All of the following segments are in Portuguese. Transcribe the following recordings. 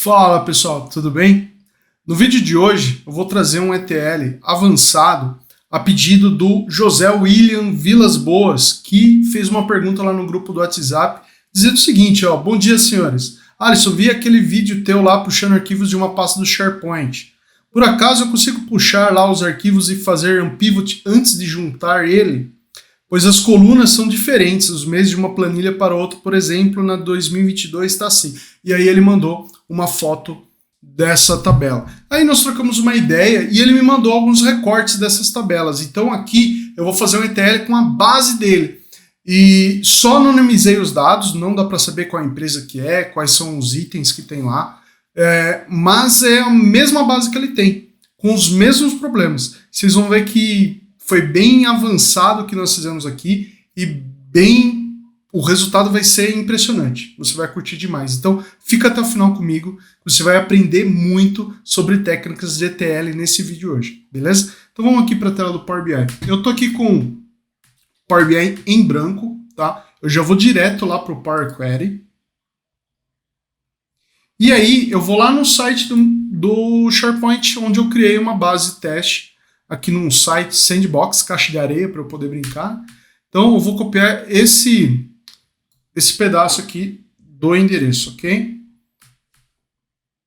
Fala pessoal, tudo bem? No vídeo de hoje eu vou trazer um ETL avançado a pedido do José William Vilas Boas, que fez uma pergunta lá no grupo do WhatsApp, dizendo o seguinte, ó: bom dia senhores, Alisson, vi aquele vídeo teu lá puxando arquivos de uma pasta do SharePoint. Por acaso eu consigo puxar lá os arquivos e fazer um pivot antes de juntar ele? Pois as colunas são diferentes, os meses de uma planilha para outra, por exemplo, na 2022 está assim. E aí ele mandou uma foto dessa tabela. Aí nós trocamos uma ideia e ele me mandou alguns recortes dessas tabelas. Então aqui eu vou fazer um ETL com a base dele. E só anonimizei os dados, não dá para saber qual a empresa que é, quais são os itens que tem lá, mas é a mesma base que ele tem, com os mesmos problemas. Vocês vão ver que foi bem avançado o que nós fizemos aqui e o resultado vai ser impressionante. Você vai curtir demais. Então fica até o final comigo, você vai aprender muito sobre técnicas de ETL nesse vídeo hoje, beleza? Então vamos aqui para a tela do Power BI. Eu estou aqui com o Power BI em branco, tá? Eu já vou direto lá para o Power Query. E aí eu vou lá no site do SharePoint, onde eu criei uma base teste, aqui num site Sandbox, caixa de areia, para eu poder brincar. Então eu vou copiar esse pedaço aqui do endereço, ok?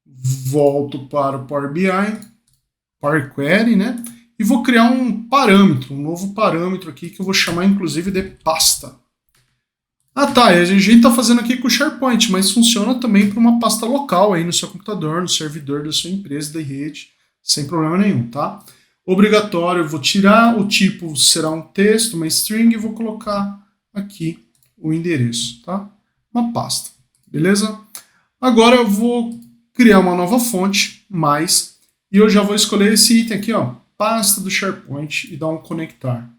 Volto para o Power BI, Power Query, né? E vou criar um parâmetro, um novo parâmetro aqui que eu vou chamar inclusive de pasta. Ah tá, a gente está fazendo aqui com o SharePoint, mas funciona também para uma pasta local aí no seu computador, no servidor da sua empresa, da rede, sem problema nenhum, tá? Obrigatório, eu vou tirar, o tipo será um texto, uma string, e vou colocar aqui o endereço, tá? Uma pasta, beleza? Agora eu vou criar uma nova fonte, mais, e eu já vou escolher esse item aqui, ó, pasta do SharePoint, e dar um conectar.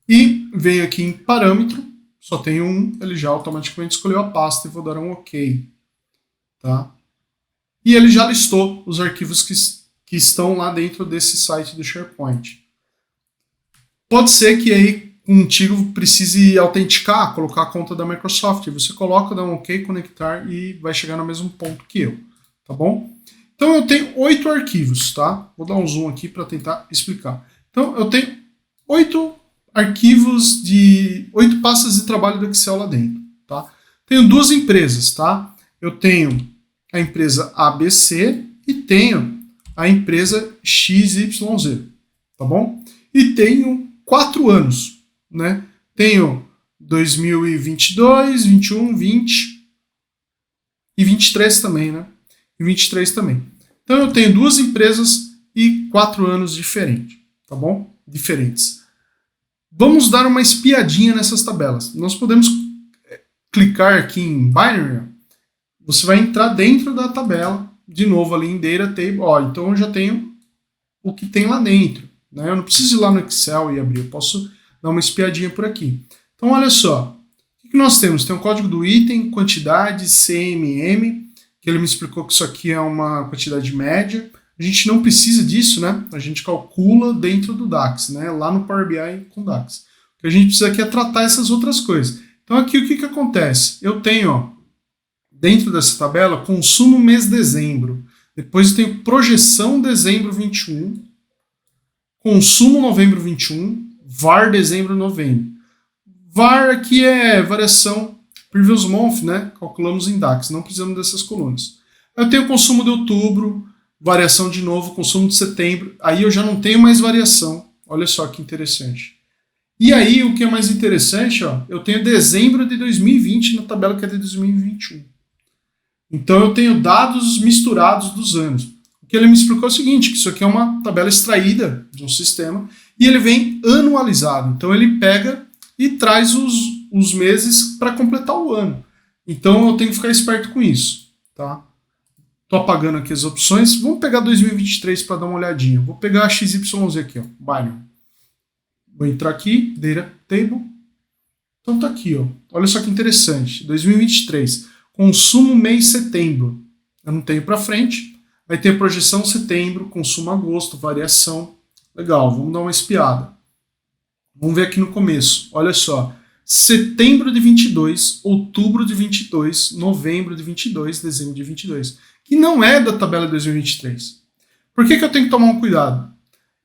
E venho aqui em parâmetro, só tem um, ele já automaticamente escolheu a pasta, e vou dar um OK, tá? E ele já listou os arquivos que estão lá dentro desse site do SharePoint. Pode ser que aí contigo precise autenticar, colocar a conta da Microsoft. Você coloca, dá um OK, conectar e vai chegar no mesmo ponto que eu, tá bom? Então eu tenho 8 arquivos, tá? Vou dar um zoom aqui para tentar explicar. Então eu tenho 8 arquivos de 8 pastas de trabalho do Excel lá dentro, tá? Tenho duas empresas, tá? Eu tenho a empresa ABC e tenho a empresa XYZ, tá bom? E tenho 4 anos, né? Tenho 2022, 21, 20 e 23 também, né? E 23 também. Então eu tenho duas empresas e 4 anos diferentes, tá bom? Diferentes. Vamos dar uma espiadinha nessas tabelas. Nós podemos clicar aqui em Binary, você vai entrar dentro da tabela, de novo ali em Data Table, ó, então eu já tenho o que tem lá dentro, né? Eu não preciso ir lá no Excel e abrir, eu posso dar uma espiadinha por aqui. Então olha só, o que nós temos? Tem o código do item, quantidade, CMM, que ele me explicou que isso aqui é uma quantidade média. A gente não precisa disso, né? A gente calcula dentro do DAX, né? Lá no Power BI com DAX. O que a gente precisa aqui é tratar essas outras coisas. Então aqui o que acontece? Eu tenho, ó, dentro dessa tabela, consumo mês dezembro. Depois eu tenho projeção dezembro 21, consumo novembro 21, var dezembro novembro. Var aqui é variação previous month, né? Calculamos em DAX, não precisamos dessas colunas. Eu tenho consumo de outubro, variação de novo, consumo de setembro. Aí eu já não tenho mais variação. Olha só que interessante. E aí o que é mais interessante, ó, eu tenho dezembro de 2020 na tabela que é de 2021. Então eu tenho dados misturados dos anos. O que ele me explicou é o seguinte, que isso aqui é uma tabela extraída de um sistema e ele vem anualizado. Então ele pega e traz os meses para completar o ano. Então eu tenho que ficar esperto com isso, tá? Estou apagando aqui as opções. Vamos pegar 2023 para dar uma olhadinha. Vou pegar a XYZ aqui, ó, Binary. Vou entrar aqui, Data Table. Então tá aqui, ó. Olha só que interessante. 2023. Consumo mês setembro, eu não tenho para frente. Aí tem a projeção setembro, consumo agosto, variação. Legal, vamos dar uma espiada. Vamos ver aqui no começo. Olha só, setembro de 22, outubro de 22, novembro de 22, dezembro de 22, que não é da tabela de 2023. Por que eu tenho que tomar um cuidado?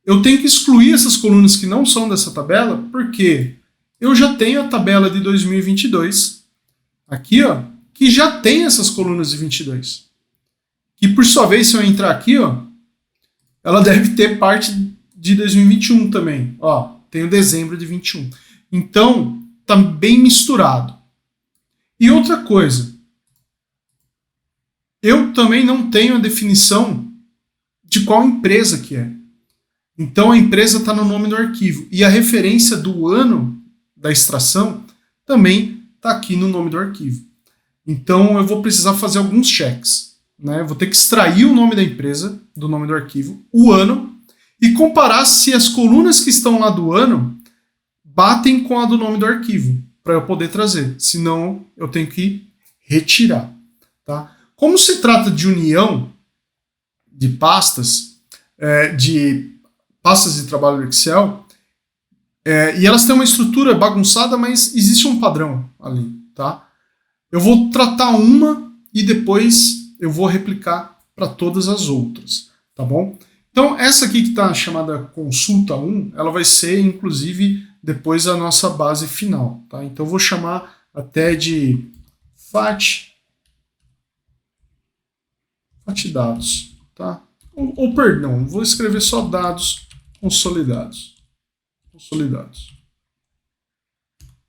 Eu tenho que excluir essas colunas que não são dessa tabela, porque eu já tenho a tabela de 2022, aqui, ó, que já tem essas colunas de 22. Que, por sua vez, se eu entrar aqui, ó, ela deve ter parte de 2021 também. Ó, tem o dezembro de 21. Então, tá bem misturado. E outra coisa, eu também não tenho a definição de qual empresa que é. Então a empresa está no nome do arquivo. E a referência do ano da extração também está aqui no nome do arquivo. Então eu vou precisar fazer alguns checks. Né? Eu vou ter que extrair o nome da empresa do nome do arquivo, o ano, e comparar se as colunas que estão lá do ano batem com a do nome do arquivo, para eu poder trazer. Senão eu tenho que retirar. Tá? Como se trata de união de pastas, de trabalho do Excel, e elas têm uma estrutura bagunçada, mas existe um padrão ali, tá? Eu vou tratar uma e depois eu vou replicar para todas as outras, tá bom? Então, essa aqui que está chamada consulta 1, ela vai ser, inclusive, depois a nossa base final, tá? Então, eu vou chamar até de FAT dados, tá? Ou perdão, vou escrever só dados consolidados.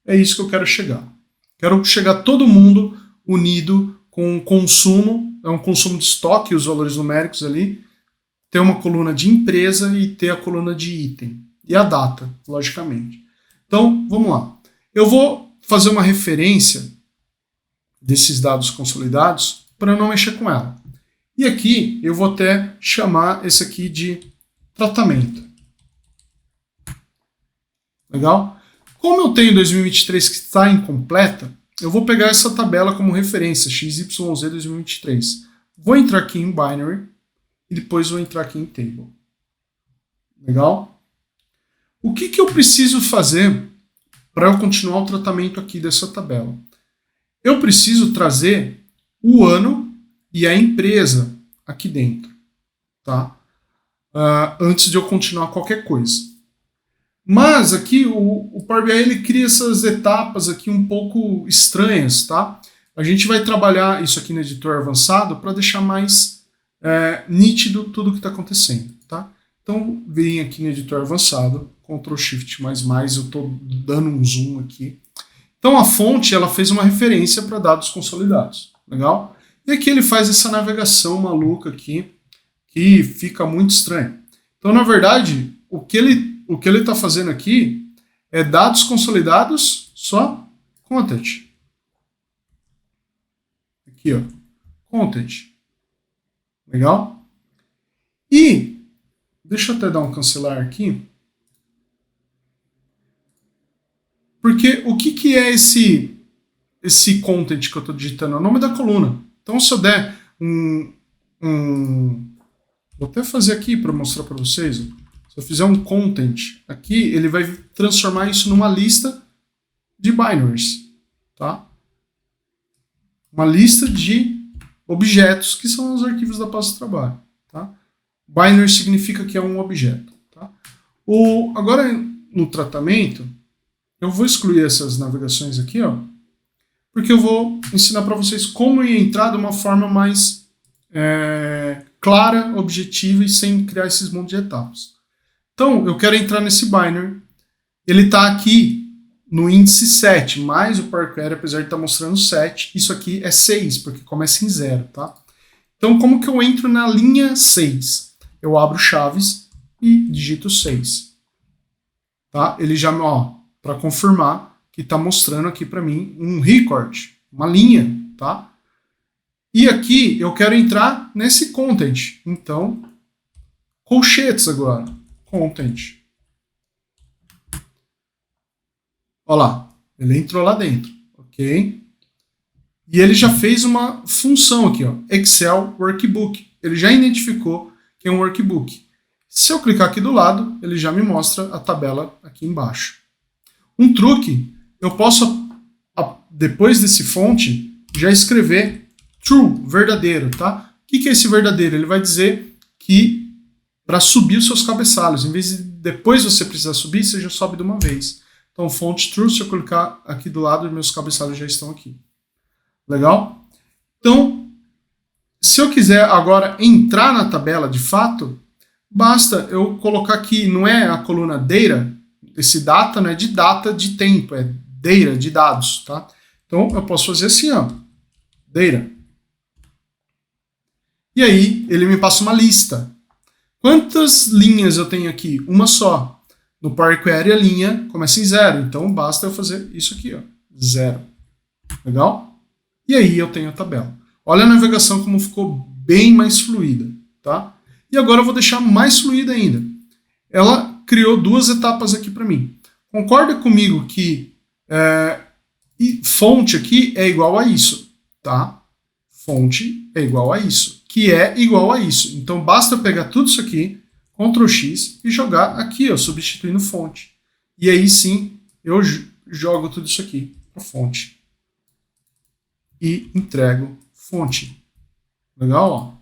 É isso que eu quero chegar. Quero chegar todo mundo unido com consumo, é um consumo de estoque, os valores numéricos ali, ter uma coluna de empresa e ter a coluna de item. E a data, logicamente. Então, vamos lá. Eu vou fazer uma referência desses dados consolidados para não mexer com ela. E aqui eu vou até chamar esse aqui de tratamento. Legal? Como eu tenho 2023 que está incompleta, eu vou pegar essa tabela como referência, XYZ 2023. Vou entrar aqui em Binary e depois vou entrar aqui em Table. Legal? O que eu preciso fazer para eu continuar o tratamento aqui dessa tabela? Eu preciso trazer o ano e a empresa aqui dentro, tá? Antes de eu continuar qualquer coisa. Mas aqui o Power BI ele cria essas etapas aqui um pouco estranhas, tá? A gente vai trabalhar isso aqui no editor avançado para deixar mais nítido tudo o que está acontecendo, tá? Então, vem aqui no editor avançado, Ctrl Shift mais, eu estou dando um zoom aqui. Então, a fonte ela fez uma referência para dados consolidados, legal? E aqui ele faz essa navegação maluca aqui, que fica muito estranho. Então, na verdade, o que ele está fazendo aqui é dados consolidados só content. Aqui, ó, content. Legal? E, deixa eu até dar um cancelar aqui. Porque o que é esse content que eu estou digitando? É o nome da coluna. Então, se eu der vou até fazer aqui para mostrar para vocês. Se eu fizer um content aqui, ele vai transformar isso numa lista de binaries, tá? Uma lista de objetos, que são os arquivos da pasta de trabalho, tá? Binary significa que é um objeto, tá? Agora, no tratamento, eu vou excluir essas navegações aqui, ó, porque eu vou ensinar para vocês como entrar de uma forma mais clara, objetiva e sem criar esses monte de etapas. Então, eu quero entrar nesse binary. Ele está aqui no índice 7, mais o Power Query, apesar de estar mostrando 7, isso aqui é 6, porque começa em 0, tá? Então, como que eu entro na linha 6? Eu abro chaves e digito 6. Tá? Ele já, para confirmar que está mostrando aqui para mim um record, uma linha, tá? E aqui eu quero entrar nesse content. Então, colchetes agora. Content. Olha lá, ele entrou lá dentro, ok? E ele já fez uma função aqui, ó, Excel Workbook. Ele já identificou que é um workbook. Se eu clicar aqui do lado, ele já me mostra a tabela aqui embaixo. Um truque eu posso, depois desse fonte, já escrever true, verdadeiro, tá? O que é esse verdadeiro? Ele vai dizer que para subir os seus cabeçalhos, em vez de depois você precisar subir, você já sobe de uma vez. Então, fonte true, se eu clicar aqui do lado, meus cabeçalhos já estão aqui. Legal? Então, se eu quiser agora entrar na tabela de fato, basta eu colocar aqui, não é a coluna data, esse data não é de data de tempo, é data de dados, tá? Então, eu posso fazer assim, ó, data. E aí, ele me passa uma lista. Quantas linhas eu tenho aqui? Uma só. No Power Query a linha começa em 0, então basta eu fazer isso aqui, ó, 0. Legal? E aí eu tenho a tabela. Olha a navegação como ficou bem mais fluida, tá? E agora eu vou deixar mais fluida ainda. Ela criou duas etapas aqui para mim. Concorda comigo que fonte aqui é igual a isso, tá? Fonte é igual a isso, que é igual a isso. Então basta eu pegar tudo isso aqui, Ctrl X e jogar aqui, ó, substituindo fonte. E aí sim eu jogo tudo isso aqui para fonte. E entrego fonte. Legal? Ó.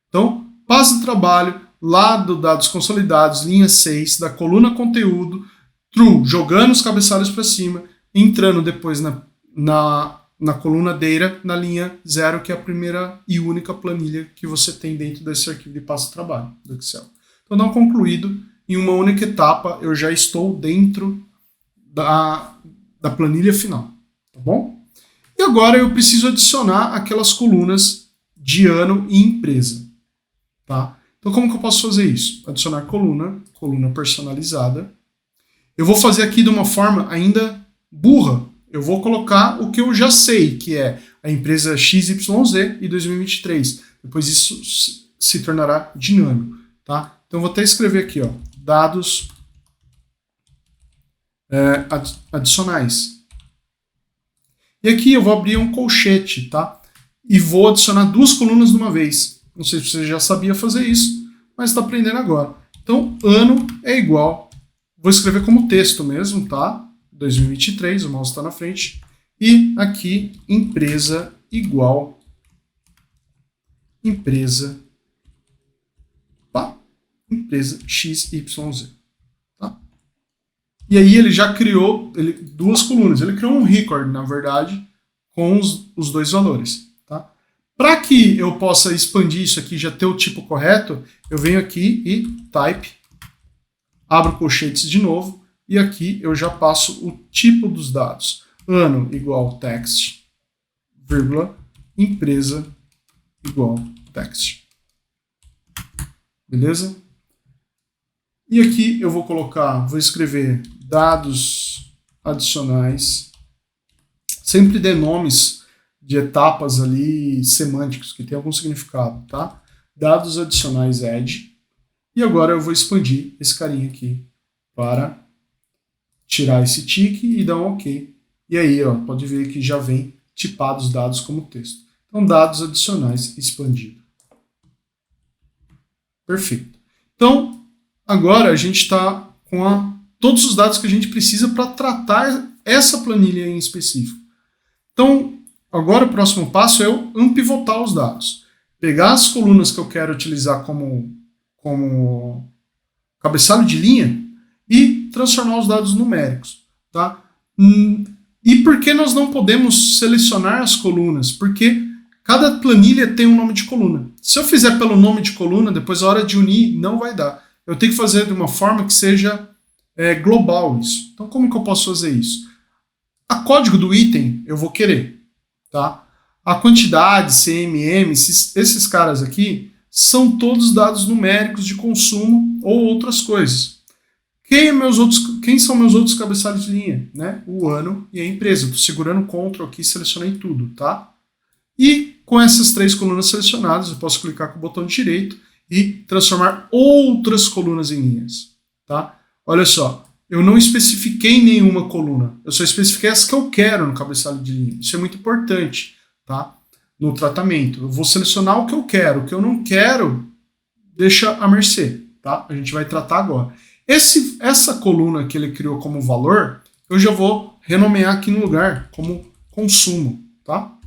Então, passo de trabalho, lá do dados consolidados, linha 6, da coluna conteúdo, true, jogando os cabeçalhos para cima, entrando depois na coluna data, na linha 0, que é a primeira e única planilha que você tem dentro desse arquivo de passo de trabalho do Excel. Então, não concluído, em uma única etapa, eu já estou dentro da planilha final. Tá bom? E agora eu preciso adicionar aquelas colunas de ano e empresa. Tá? Então, como que eu posso fazer isso? Adicionar coluna personalizada. Eu vou fazer aqui de uma forma ainda burra. Eu vou colocar o que eu já sei, que é a empresa XYZ e 2023. Depois isso se tornará dinâmico. Tá? Então, eu vou até escrever aqui, ó, dados adicionais. E aqui eu vou abrir um colchete, tá? E vou adicionar duas colunas de uma vez. Não sei se você já sabia fazer isso, mas está aprendendo agora. Então, ano é igual, vou escrever como texto mesmo, tá? 2023, o mouse está na frente. E aqui, empresa igual, empresa XYZ. Tá? E aí ele já criou duas colunas. Ele criou um record, na verdade, com os dois valores. Tá? Para que eu possa expandir isso aqui, já ter o tipo correto, eu venho aqui e type, abro colchetes de novo, e aqui eu já passo o tipo dos dados. Ano igual text, vírgula, empresa igual text. Beleza? E aqui eu vou vou escrever dados adicionais, sempre dê nomes de etapas ali semânticos, que tem algum significado, tá? Dados adicionais add, e agora eu vou expandir esse carinha aqui para tirar esse tique e dar um OK. E aí, ó, pode ver que já vem tipados os dados como texto. Então, dados adicionais expandido. Perfeito. Então, agora a gente está com todos os dados que a gente precisa para tratar essa planilha em específico. Então, agora o próximo passo é eu unpivotar os dados. Pegar as colunas que eu quero utilizar como cabeçalho de linha e transformar os dados numéricos. Tá? E por que nós não podemos selecionar as colunas? Porque cada planilha tem um nome de coluna. Se eu fizer pelo nome de coluna, depois a hora de unir não vai dar. Eu tenho que fazer de uma forma que seja global isso. Então como que eu posso fazer isso? A código do item eu vou querer. Tá? A quantidade, CMM, esses caras aqui, são todos dados numéricos de consumo ou outras coisas. Quem são meus outros cabeçalhos de linha? Né? O ano e a empresa. Estou segurando o Ctrl aqui e selecionei tudo. Tá? E com essas três colunas selecionadas, eu posso clicar com o botão direito e transformar outras colunas em linhas. Tá? Olha só, eu não especifiquei nenhuma coluna. Eu só especifiquei as que eu quero no cabeçalho de linha. Isso é muito importante, tá? No tratamento. Eu vou selecionar o que eu quero. O que eu não quero, deixa à mercê. Tá? A gente vai tratar agora. Essa coluna que ele criou como valor, eu já vou renomear aqui no lugar como consumo, tá?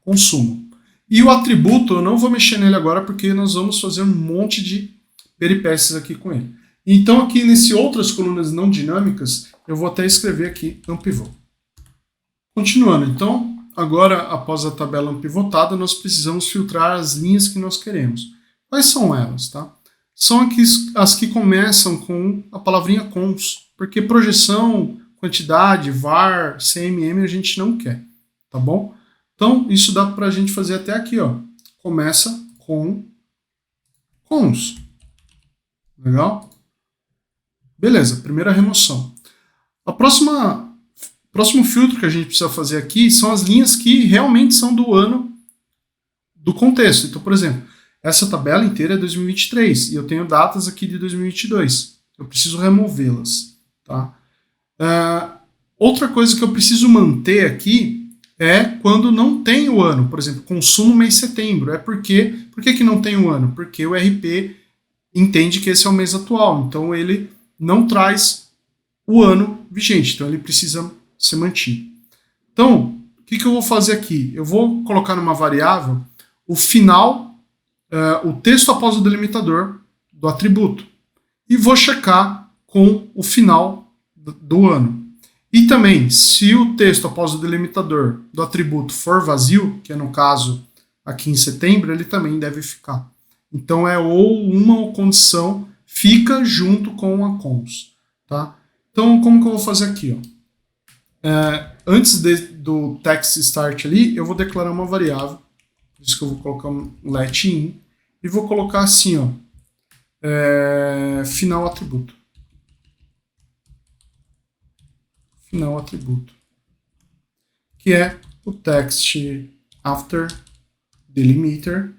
Consumo. E o atributo, eu não vou mexer nele agora porque nós vamos fazer um monte de peripécias aqui com ele. Então aqui nesse outras colunas não dinâmicas, eu vou até escrever aqui unpivot. Continuando, então, agora após a tabela unpivotada, nós precisamos filtrar as linhas que nós queremos. Quais são elas, tá? São aqui as que começam com a palavrinha cons, porque projeção, quantidade, var, cmm a gente não quer, tá bom? Então, isso dá pra gente fazer até aqui, ó. Começa com cons. Legal? Beleza, primeira remoção. Próximo filtro que a gente precisa fazer aqui são as linhas que realmente são do ano do contexto. Então, por exemplo, essa tabela inteira é 2023 e eu tenho datas aqui de 2022. Eu preciso removê-las, tá? Outra coisa que eu preciso manter aqui é quando não tem o ano. Por exemplo, consumo mês de setembro. Por que que não tem o ano? Porque o RP entende que esse é o mês atual. Então ele não traz o ano vigente. Então ele precisa ser mantido. Então, o que eu vou fazer aqui? Eu vou colocar numa variável o final, o texto após o delimitador do atributo. E vou checar com o final do ano. E também, se o texto após o delimitador do atributo for vazio, que é no caso aqui em setembro, ele também deve ficar. Então é ou uma condição fica junto com a cons. Tá? Então como que eu vou fazer aqui? Ó? Antes do text start ali, eu vou declarar uma variável. Por isso que eu vou colocar um let in. E vou colocar assim, ó, final atributo. Final atributo, que é o text after delimiter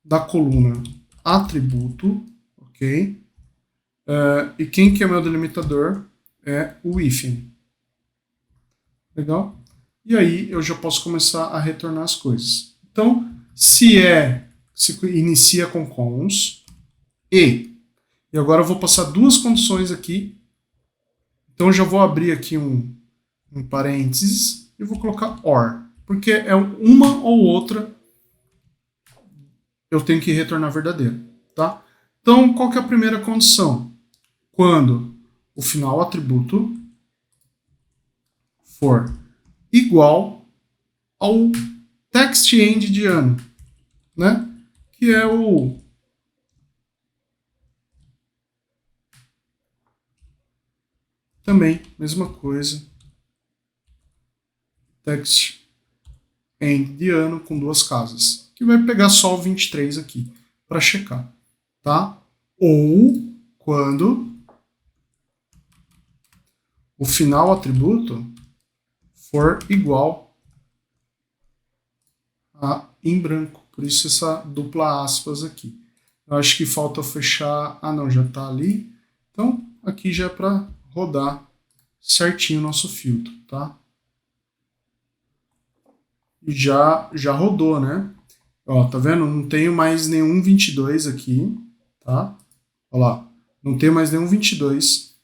da coluna atributo, ok? E quem que é meu delimitador é o hífen. Legal? E aí eu já posso começar a retornar as coisas. Então, se inicia com cons e agora eu vou passar duas condições aqui. Então eu já vou abrir aqui um parênteses e vou colocar OR, porque é uma ou outra eu tenho que retornar verdadeiro, tá? Então qual que é a primeira condição? Quando o final atributo for igual ao text end de ano, né? Que é o também, mesma coisa. Text end de ano com duas casas. Que vai pegar só o 23 aqui para checar. Tá? Ou quando o final atributo for igual a em branco. Por isso essa dupla aspas aqui. Eu acho que falta fechar... Ah, não, já está ali. Então, aqui já é para rodar certinho o nosso filtro, tá? E já rodou, né? Ó, tá vendo? Não tenho mais nenhum 22 aqui, tá? Ó lá, não tenho mais nenhum 22,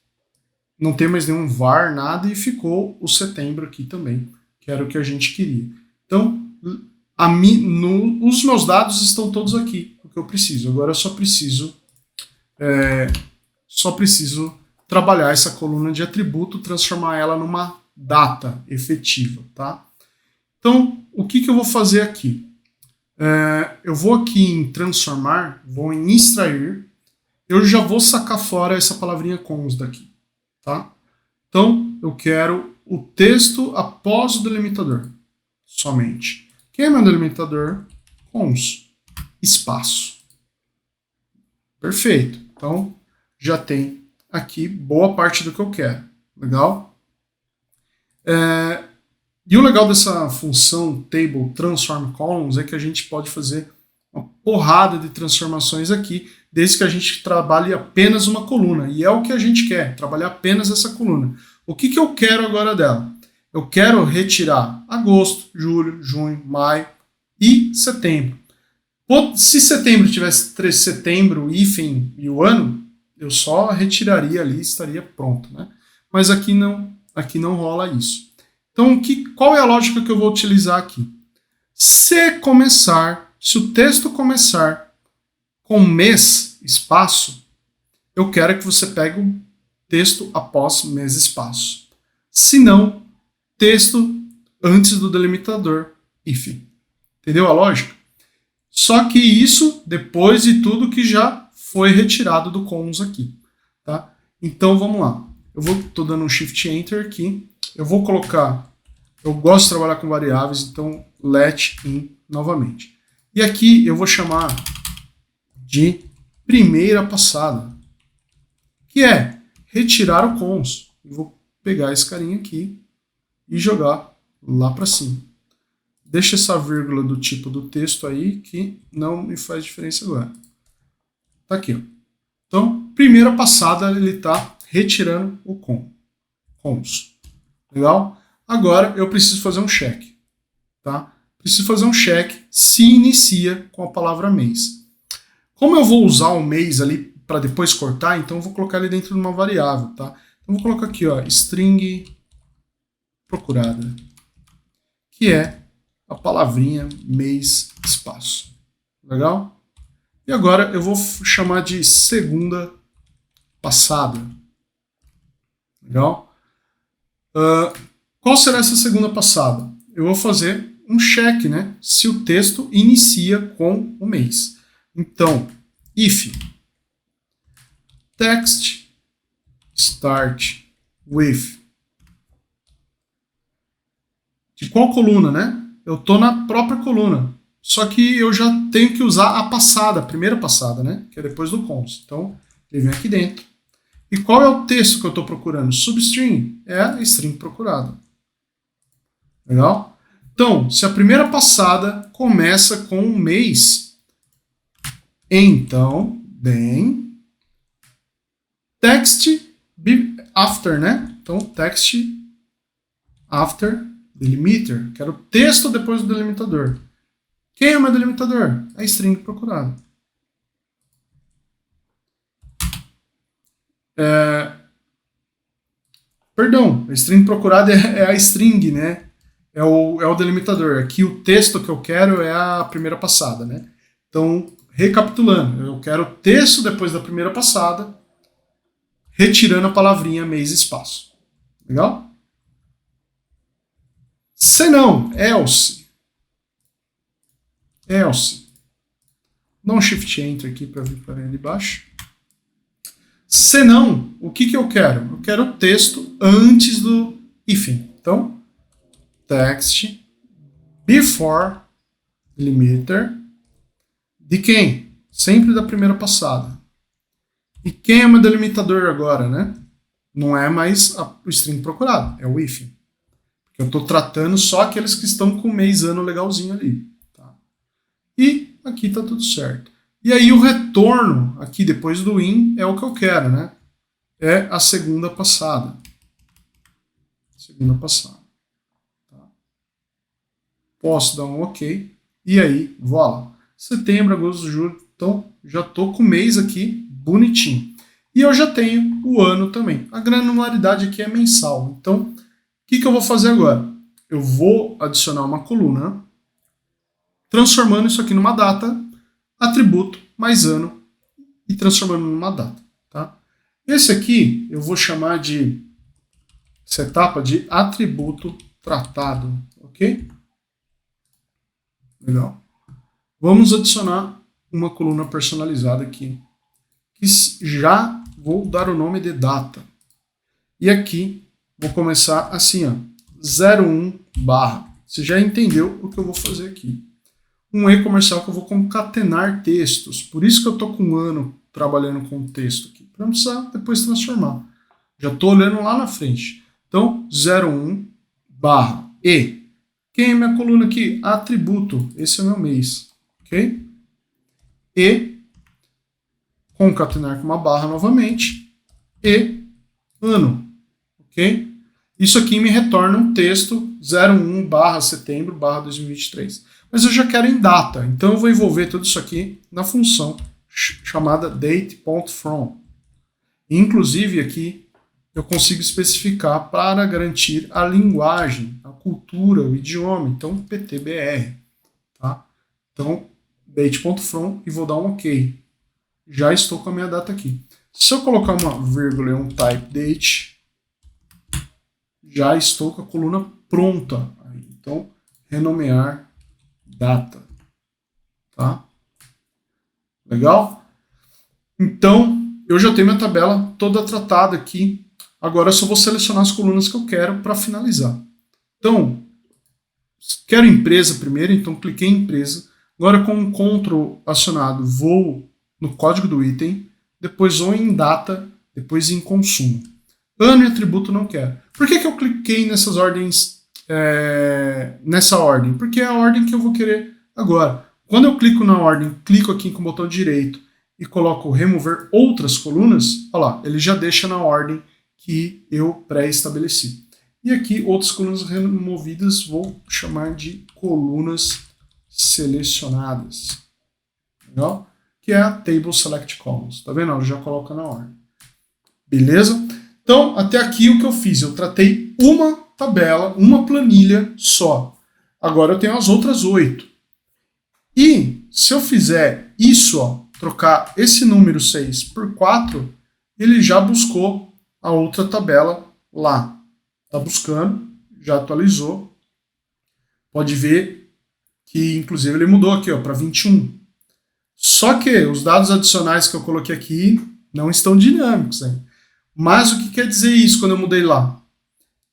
não tem mais nenhum var, nada, e ficou o setembro aqui também, que era o que a gente queria. Então, os meus dados estão todos aqui, o que eu preciso. Agora eu só preciso trabalhar essa coluna de atributo, transformar ela numa data efetiva, tá? Então, o que eu vou fazer aqui? Eu vou aqui em transformar, vou em extrair, eu já vou sacar fora essa palavrinha cons daqui, tá? Então, eu quero o texto após o delimitador, somente. Quem é meu delimitador? Cons, espaço. Perfeito. Então, já tem aqui boa parte do que eu quero. Legal? E o legal dessa função table transform columns é que a gente pode fazer uma porrada de transformações aqui, desde que a gente trabalhe apenas uma coluna. E é o que a gente quer, trabalhar apenas essa coluna. O que eu quero agora dela? Eu quero retirar agosto, julho, junho, maio e setembro. Se setembro tivesse 3 setembro, hífen e o ano, eu só retiraria ali e estaria pronto, né? mas aqui não rola isso. Então, qual é a lógica que eu vou utilizar aqui? Se o texto começar com mês, espaço, eu quero que você pegue o texto após mês, espaço. Se não, texto antes do delimitador, if. Entendeu a lógica? Só que isso depois de tudo que já foi retirado do cons aqui. Tá? Então vamos lá. Estou dando um Shift Enter aqui. Eu vou colocar... Eu gosto de trabalhar com variáveis, então let in novamente. E aqui eu vou chamar de primeira passada, que é retirar o cons. Eu vou pegar esse carinha aqui e jogar lá para cima. Deixa essa vírgula do tipo do texto aí, que não me faz diferença agora. Tá aqui, ó. Então, primeira passada, ele está retirando o cons. Legal? Agora eu preciso fazer um check. Tá? Preciso fazer um check se inicia com a palavra mês. Como eu vou usar o mês ali para depois cortar, então eu vou colocar ele dentro de uma variável. Tá? Então vou colocar aqui, ó, string procurada, que é a palavrinha mês espaço. Legal? E agora eu vou chamar de segunda passada. Legal? Qual será essa segunda passada? Eu vou fazer um check, né? Se o texto inicia com o mês. Então, if text start with... De qual coluna, né? Eu estou na própria coluna. Só que eu já tenho que usar a passada, a primeira passada, né? Que é depois do cons. Então, ele vem aqui dentro. E qual é o texto que eu estou procurando? Substring é a string procurada. Legal? Então, se a primeira passada começa com um mês, então, then, text after, né? Então, text after delimiter. Quero texto depois do delimitador. Quem é o meu delimitador? A string procurada. Perdão, a string procurada é a string, né? É o delimitador. Aqui o texto que eu quero é a primeira passada, né? Então, recapitulando, eu quero texto depois da primeira passada, retirando a palavrinha mês e espaço. Legal? Se não, else. Dá um Shift Enter aqui para vir para ali de baixo. Se não, o que eu quero? Eu quero o texto antes do hífen. Então, text before delimiter de quem? Sempre da primeira passada. E quem é o meu delimitador agora, né? Não é mais o string procurado, é o hífen. Porque eu estou tratando só aqueles que estão com mês, ano legalzinho ali. Tá? E aqui está tudo certo. E aí o retorno, aqui depois do in, é o que eu quero, né? É a segunda passada. Tá? Posso dar um OK. E aí, voilà. Setembro, agosto, julho. Então, já estou com o mês aqui bonitinho. E eu já tenho o ano também. A granularidade aqui é mensal. Então, o que eu vou fazer agora? Eu vou adicionar uma coluna, transformando isso aqui numa data, atributo mais ano e transformando numa data. Tá? Esse aqui eu vou chamar de essa etapa de atributo tratado. Ok? Legal. Vamos adicionar uma coluna personalizada aqui. Que já vou dar o nome de data. E aqui vou começar assim, ó, 01 barra. Você já entendeu o que eu vou fazer aqui. Um e-comercial que eu vou concatenar textos. Por isso que eu estou com um ano trabalhando com texto aqui. Para não precisar depois transformar. Já estou olhando lá na frente. Então, 01 barra e. Quem é minha coluna aqui? Atributo. Esse é meu mês. Ok? E concatenar com uma barra novamente. E ano. Ok? Isso aqui me retorna um texto 01 barra setembro barra 2023. Mas eu já quero em data, então eu vou envolver tudo isso aqui na função chamada date.from. Inclusive aqui eu consigo especificar para garantir a linguagem, a cultura, o idioma. Então, PTBR. Tá? Então, date.from e vou dar um OK. Já estou com a minha data aqui. Se eu colocar uma vírgula e um type date, já estou com a coluna pronta. Então, renomear data. Tá? Legal? Então, eu já tenho minha tabela toda tratada aqui. Agora eu só vou selecionar as colunas que eu quero para finalizar. Então, quero empresa primeiro, então cliquei em empresa. Agora com o Ctrl acionado, vou no código do item, depois vou em data, depois em consumo. Ano e atributo não quero. Por que eu cliquei nessas ordens, nessa ordem? Porque é a ordem que eu vou querer agora. Quando eu clico na ordem, clico aqui com o botão direito e coloco remover outras colunas, olha lá, ele já deixa na ordem que eu pré-estabeleci. E aqui, outras colunas removidas, vou chamar de colunas selecionadas. Legal? Que é a Table Select Columns. Tá vendo? Eu já coloco na ordem. Beleza? Então, até aqui o que eu fiz? Eu tratei uma tabela, uma planilha só. Agora eu tenho as outras 8. E se eu fizer isso, ó, trocar esse número 6 por 4, ele já buscou a outra tabela lá. Está buscando, já atualizou. Pode ver que, inclusive, ele mudou aqui para 21. Só que os dados adicionais que eu coloquei aqui não estão dinâmicos, hein? Mas o que quer dizer isso quando eu mudei lá?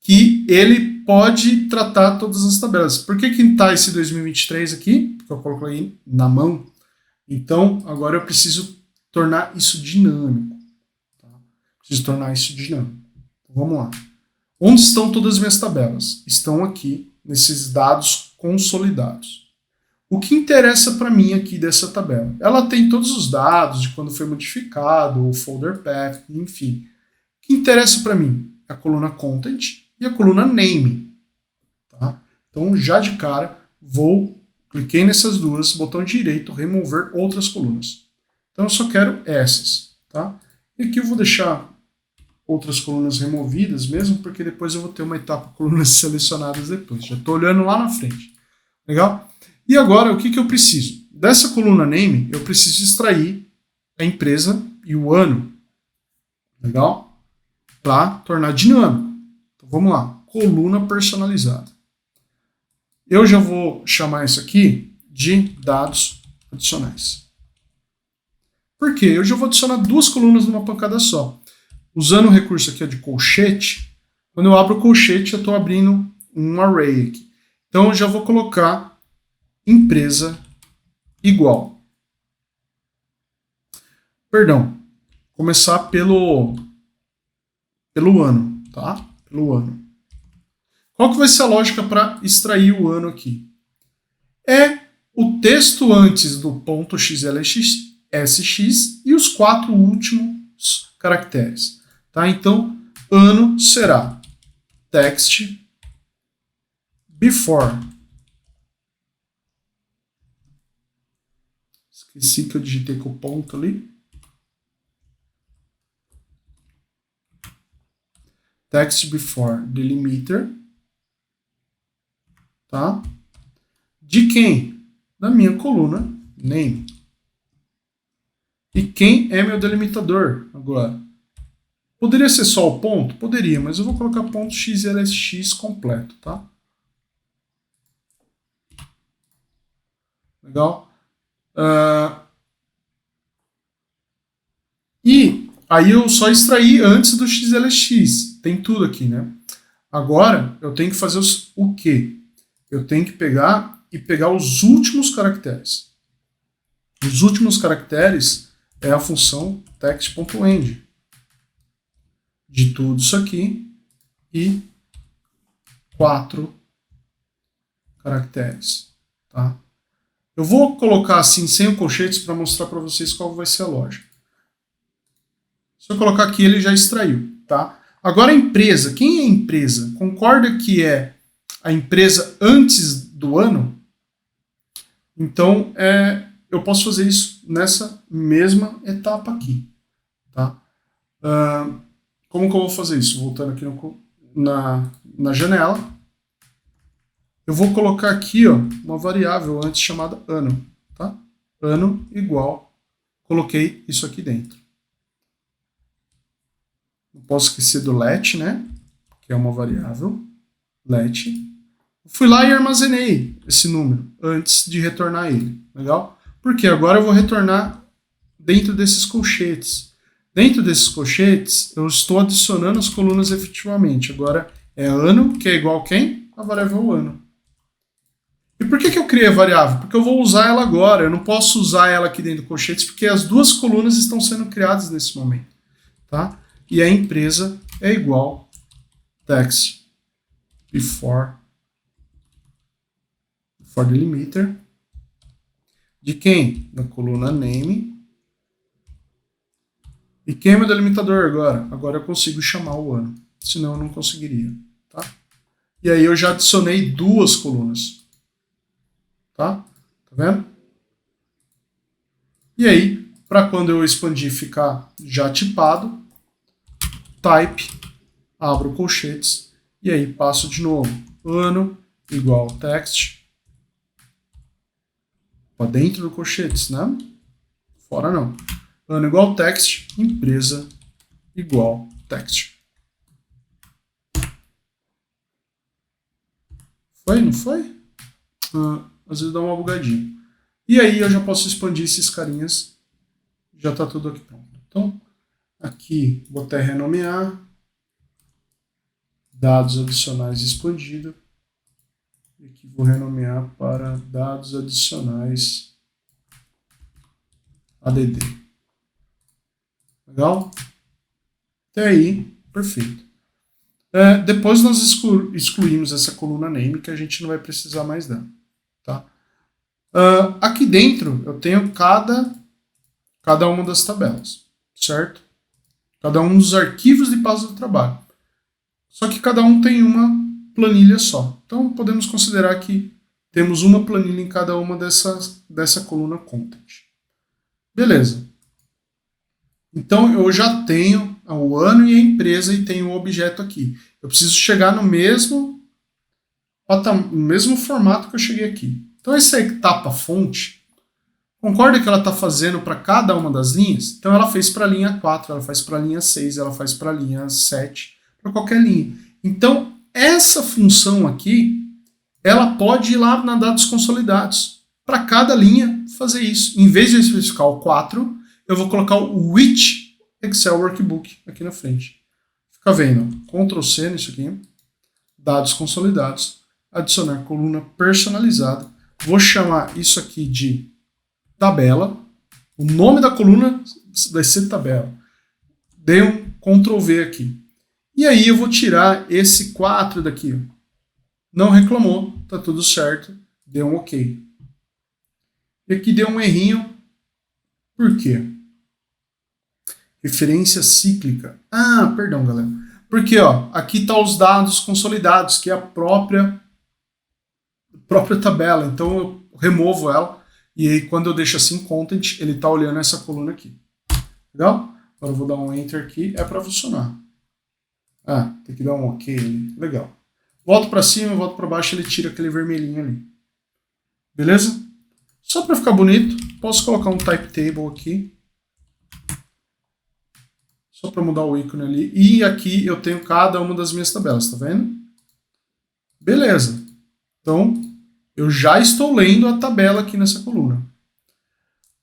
Que ele pode tratar todas as tabelas. Por que está esse 2023 aqui? Porque eu coloquei na mão. Então, agora eu preciso tornar isso dinâmico. Tá? Preciso tornar isso dinâmico. Então, vamos lá. Onde estão todas as minhas tabelas? Estão aqui, nesses dados consolidados. O que interessa para mim aqui dessa tabela? Ela tem todos os dados de quando foi modificado, o folder path, enfim. O que interessa para mim? A coluna content e a coluna name. Tá? Então, já de cara, cliquei nessas duas, botão direito, remover outras colunas. Então, eu só quero essas. Tá? E aqui eu vou deixar outras colunas removidas mesmo, porque depois eu vou ter uma etapa colunas selecionadas depois. Já estou olhando lá na frente. Legal? E agora, o que eu preciso? Dessa coluna name, eu preciso extrair a empresa e o ano. Legal? Para tornar dinâmico. Então, vamos lá. Coluna personalizada. Eu já vou chamar isso aqui de dados adicionais. Por quê? Eu já vou adicionar duas colunas numa pancada só. Usando o recurso aqui de colchete, quando eu abro o colchete, eu estou abrindo um array aqui. Então, eu já vou colocar empresa igual. Perdão, começar pelo ano, tá? Pelo ano. Qual que vai ser a lógica para extrair o ano aqui? É o texto antes do ponto .xlsx e os 4 últimos caracteres. Tá? Então, ano será text before. Esqueci que eu digitei com o ponto ali. Text before delimiter. Tá? De quem? Da minha coluna name. E quem é meu delimitador agora? Poderia ser só o ponto? Poderia, mas eu vou colocar ponto .xlsx completo, tá? Legal? E aí eu só extraí antes do xlsx. Tem tudo aqui, né? Agora eu tenho que fazer o quê? Eu tenho que pegar os últimos caracteres. Os últimos caracteres é a função text.end. De tudo isso aqui e 4 caracteres. Tá? Eu vou colocar assim sem o colchetes para mostrar para vocês qual vai ser a lógica. Se eu colocar aqui, ele já extraiu. Tá? Agora a empresa. Quem é a empresa? Concorda que é a empresa antes do ano? Então, eu posso fazer isso nessa mesma etapa aqui. Tá? Como que eu vou fazer isso? Voltando aqui na janela. Eu vou colocar aqui, ó, uma variável antes chamada ano, tá? Ano igual, coloquei isso aqui dentro. Não posso esquecer do let, né? Que é uma variável, let. Fui lá e armazenei esse número antes de retornar ele, legal? Porque agora eu vou retornar dentro desses colchetes. Dentro desses colchetes, eu estou adicionando as colunas efetivamente. Agora é ano, que é igual a quem? A variável ano. E por que eu criei a variável? Porque eu vou usar ela agora. Eu não posso usar ela aqui dentro do colchetes, porque as duas colunas estão sendo criadas nesse momento. Tá? E a empresa é igual text before delimiter. De quem? Da coluna name. E quem é meu delimitador agora? Agora eu consigo chamar o ano. Senão eu não conseguiria. Tá? E aí eu já adicionei duas colunas. Tá? Tá vendo? E aí, para quando eu expandir ficar já tipado, type, abro colchetes, e aí passo de novo. Ano igual text. Para dentro do colchetes, né? Fora não. Ano igual text, empresa igual text. Foi? Não foi? Às vezes dá uma bugadinha. E aí eu já posso expandir esses carinhas. Já está tudo aqui pronto. Então, aqui vou até renomear. Dados adicionais expandido. E aqui vou renomear para dados adicionais ADD. Legal? Até aí, perfeito. Depois nós excluímos essa coluna name, que a gente não vai precisar mais dela. Tá? Aqui dentro eu tenho cada uma das tabelas, certo? Cada um dos arquivos de pasta do trabalho. Só que cada um tem uma planilha só. Então podemos considerar que temos uma planilha em cada uma dessa coluna content. Beleza. Então eu já tenho o ano e a empresa e tenho o objeto aqui. Eu preciso chegar no mesmo formato que eu cheguei aqui. Então essa etapa fonte, concorda que ela está fazendo para cada uma das linhas? Então ela fez para a linha 4, ela faz para a linha 6, ela faz para a linha 7, para qualquer linha. Então essa função aqui, ela pode ir lá na dados consolidados. Para cada linha fazer isso. Em vez de especificar o 4, eu vou colocar o which Excel Workbook aqui na frente. Fica vendo, Ctrl C nisso aqui, dados consolidados, adicionar coluna personalizada, vou chamar isso aqui de tabela, o nome da coluna vai ser tabela. Dei um Ctrl V aqui. E aí eu vou tirar esse 4 daqui. Ó. Não reclamou, tá tudo certo, deu um OK. E aqui deu um errinho, por quê? Referência cíclica. Perdão, galera. Porque ó, aqui tá os dados consolidados, que é a própria tabela. Então eu removo ela e aí quando eu deixo assim content, ele tá olhando essa coluna aqui. Legal? Agora eu vou dar um enter aqui, é para funcionar. Tem que dar um OK ali. Legal. Volto para cima, volto para baixo, ele tira aquele vermelhinho ali. Beleza? Só para ficar bonito, posso colocar um type table aqui. Só para mudar o ícone ali. E aqui eu tenho cada uma das minhas tabelas, tá vendo? Beleza. Então, eu já estou lendo a tabela aqui nessa coluna.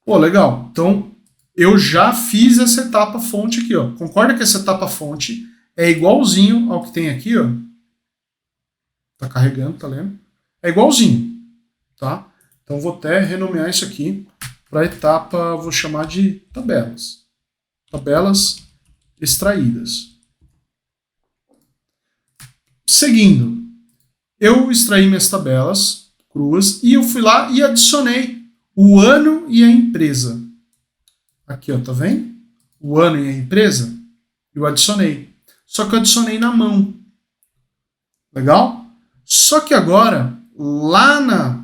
Pô, legal. Então, eu já fiz essa etapa fonte aqui, ó. Concorda que essa etapa fonte é igualzinho ao que tem aqui, ó? Tá carregando, tá lendo? É igualzinho, tá? Então, vou até renomear isso aqui para etapa, vou chamar de tabelas. Tabelas extraídas. Seguindo, eu extraí minhas tabelas cruas e eu fui lá e adicionei o ano e a empresa. Aqui, ó, tá vendo? O ano e a empresa, eu adicionei. Só que eu adicionei na mão. Legal? Só que agora, lá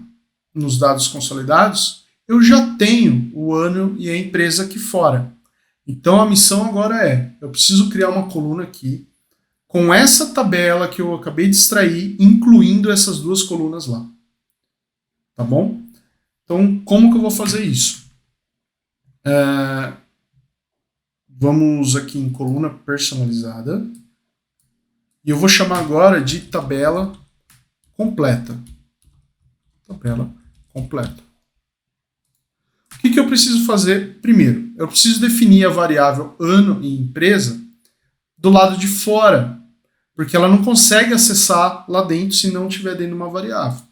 nos dados consolidados, eu já tenho o ano e a empresa aqui fora. Então a missão agora eu preciso criar uma coluna aqui com essa tabela que eu acabei de extrair, incluindo essas duas colunas lá. Tá bom? Então, como que eu vou fazer isso? Vamos aqui em coluna personalizada. E eu vou chamar agora de tabela completa. Tabela completa. O que eu preciso fazer primeiro? Eu preciso definir a variável ano e empresa do lado de fora, porque ela não consegue acessar lá dentro se não estiver dentro de uma variável.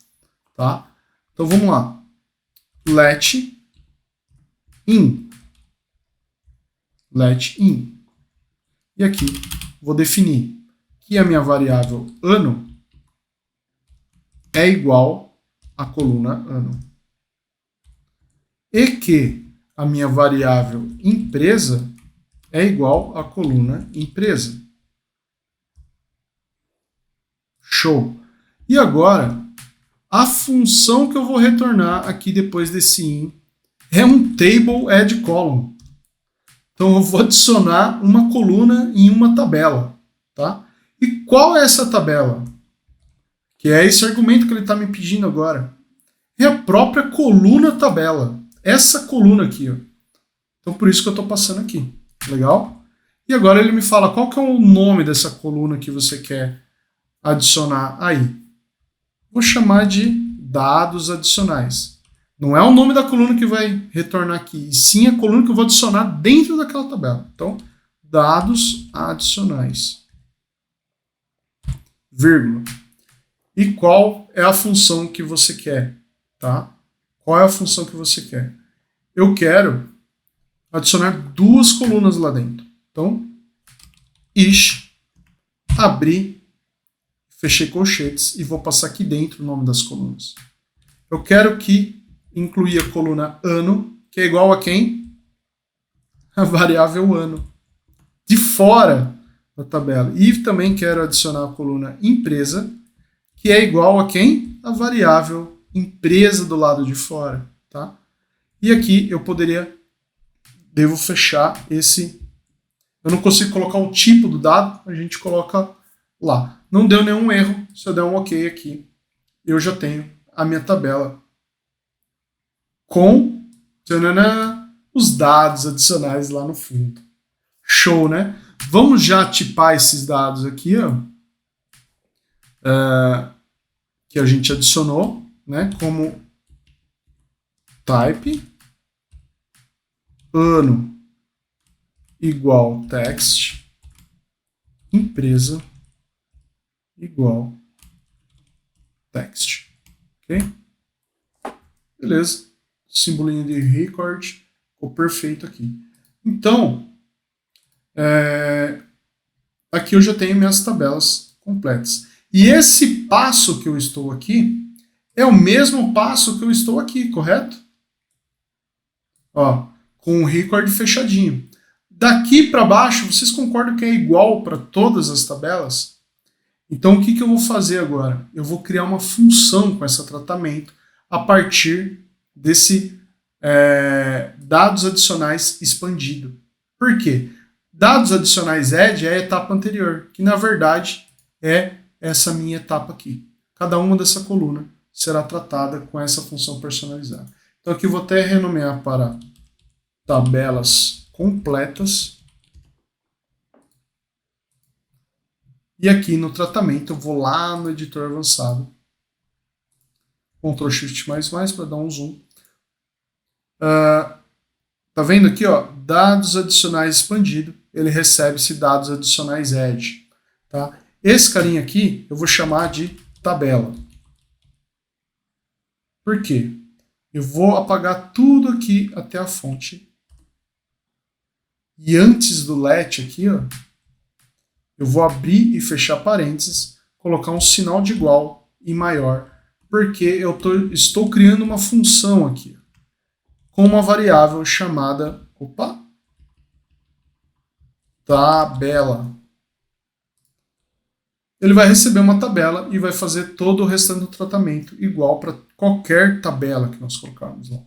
Tá? Então vamos lá. Let in. Let in. E aqui vou definir que a minha variável ano é igual à coluna ano. E que a minha variável empresa é igual à coluna empresa. Show! E agora, a função que eu vou retornar aqui depois desse in é um table add column. Então eu vou adicionar uma coluna em uma tabela. Tá? E qual é essa tabela? Que é esse argumento que ele está me pedindo agora. É a própria coluna tabela. Essa coluna aqui. Ó. Então por isso que eu estou passando aqui. Legal? E agora ele me fala qual que é o nome dessa coluna que você quer adicionar aí. Vou chamar de dados adicionais. Não é o nome da coluna que vai retornar aqui, e sim a coluna que eu vou adicionar dentro daquela tabela. Então, dados adicionais. Vírgula. E qual é a função que você quer? Tá? Qual é a função que você quer? Eu quero adicionar duas colunas lá dentro. Então, ish, abrir, fechei colchetes e vou passar aqui dentro o nome das colunas. Eu quero que incluir a coluna ano, que é igual a quem? A variável ano. De fora da tabela. E também quero adicionar a coluna empresa, que é igual a quem? A variável empresa do lado de fora. Tá? E aqui eu devo fechar esse. Eu não consigo colocar o tipo do dado, a gente coloca lá. Não deu nenhum erro, se eu der um OK aqui, eu já tenho a minha tabela com os dados adicionais lá no fundo. Show, né? Vamos já tipar esses dados aqui, ó, que a gente adicionou, né, como type ano igual text, empresa igual text. Ok? Beleza. Simbolinho de record ficou perfeito aqui. Então, aqui eu já tenho minhas tabelas completas. E esse passo que eu estou aqui é o mesmo passo que eu estou aqui, correto? Ó, com o record fechadinho. Daqui para baixo, vocês concordam que é igual para todas as tabelas? Então, o que eu vou fazer agora? Eu vou criar uma função com esse tratamento a partir desse dados adicionais expandido. Por quê? Dados adicionais add é a etapa anterior, que na verdade é essa minha etapa aqui. Cada uma dessa coluna será tratada com essa função personalizada. Então aqui eu vou até renomear para tabelas completas. E aqui no tratamento eu vou lá no editor avançado. Ctrl Shift++ para dar um zoom. Tá vendo aqui, ó, dados adicionais expandido, ele recebe esse dados adicionais add, tá? Esse carinha aqui eu vou chamar de tabela. Por quê? Eu vou apagar tudo aqui até a fonte. E antes do let aqui, ó, eu vou abrir e fechar parênteses, colocar um sinal de igual e maior, porque eu estou criando uma função aqui com uma variável chamada, tabela. Ele vai receber uma tabela e vai fazer todo o restante do tratamento igual para qualquer tabela que nós colocarmos lá.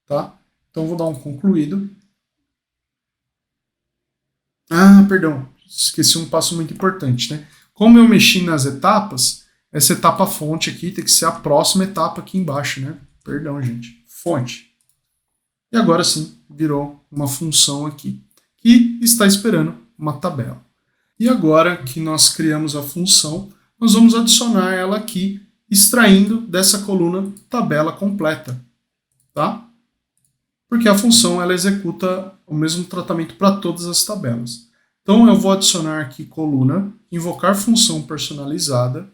Tá? Então vou dar um concluído. perdão, esqueci um passo muito importante, né? Como eu mexi nas etapas, essa etapa fonte aqui tem que ser a próxima etapa aqui embaixo, né? Perdão, gente. Fonte. E agora sim, virou uma função aqui, que está esperando uma tabela. E agora que nós criamos a função, nós vamos adicionar ela aqui, extraindo dessa coluna tabela completa, tá? Porque a função ela executa o mesmo tratamento para todas as tabelas. Então eu vou adicionar aqui coluna, invocar função personalizada.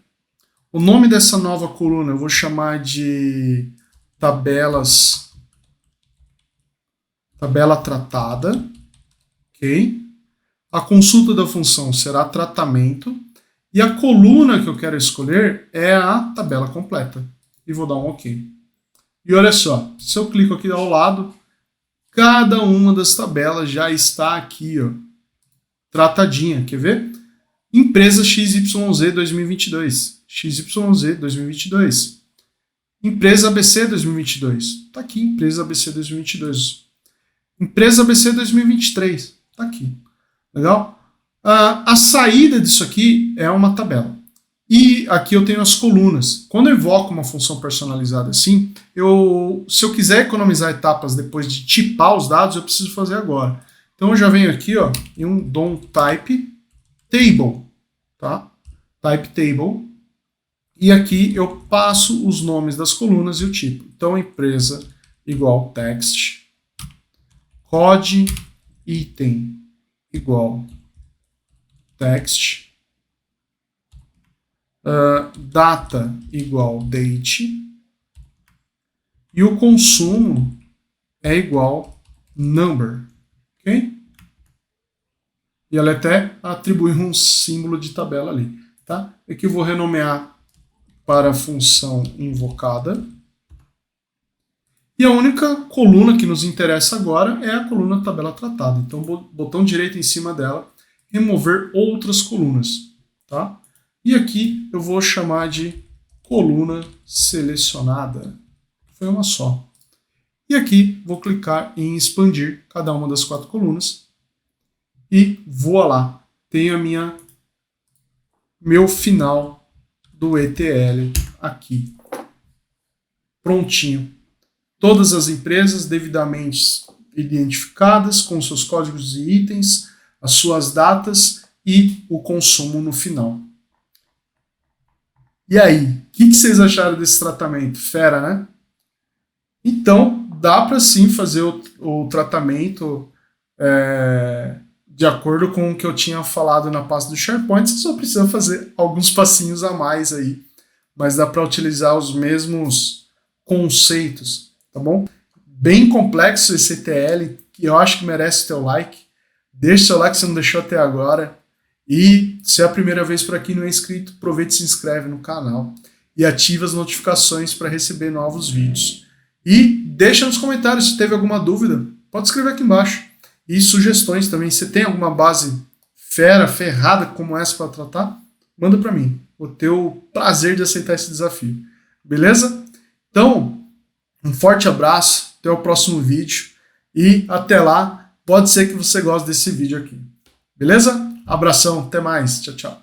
O nome dessa nova coluna eu vou chamar de tabela tratada, ok? A consulta da função será tratamento e a coluna que eu quero escolher é a tabela completa. E vou dar um ok. E olha só, se eu clico aqui ao lado, cada uma das tabelas já está aqui, ó, tratadinha. Quer ver? Empresa XYZ 2022. XYZ 2022. Empresa ABC 2022. Está aqui, Empresa ABC 2022. Empresa ABC 2023. Está aqui. Legal? A saída disso aqui é uma tabela. E aqui eu tenho as colunas. Quando eu invoco uma função personalizada assim, se eu quiser economizar etapas depois de tipar os dados, eu preciso fazer agora. Então eu já venho aqui, ó, e dou um type table, tá? Type table. E aqui eu passo os nomes das colunas e o tipo. Então empresa igual text, code item igual text, data igual date e o consumo é igual number, ok? E ela até atribui um símbolo de tabela ali, tá? Aqui eu vou renomear para a função invocada. E a única coluna que nos interessa agora é a coluna tabela tratada. Então, botão direito em cima dela, remover outras colunas, tá? E aqui eu vou chamar de coluna selecionada. Foi uma só. E aqui vou clicar em expandir cada uma das 4 colunas. E voilá, tenho meu final do ETL aqui. Prontinho. Todas as empresas devidamente identificadas, com seus códigos de itens, as suas datas e o consumo no final. E aí, o que vocês acharam desse tratamento? Fera, né? Então, dá para sim fazer o tratamento de acordo com o que eu tinha falado na pasta do SharePoint. Você só precisa fazer alguns passinhos a mais aí, mas dá para utilizar os mesmos conceitos. Tá bom? Bem complexo esse ETL, que eu acho que merece teu like. Deixa seu like se não deixou até agora. E se é a primeira vez por aqui e não é inscrito, aproveita e se inscreve no canal. E ativa as notificações para receber novos vídeos. E deixa nos comentários se teve alguma dúvida. Pode escrever aqui embaixo. E sugestões também. Se tem alguma base ferrada como essa para tratar, manda para mim. Vou ter o prazer de aceitar esse desafio. Beleza? Então, um forte abraço, até o próximo vídeo e até lá, pode ser que você goste desse vídeo aqui. Beleza? Abração, até mais, tchau, tchau.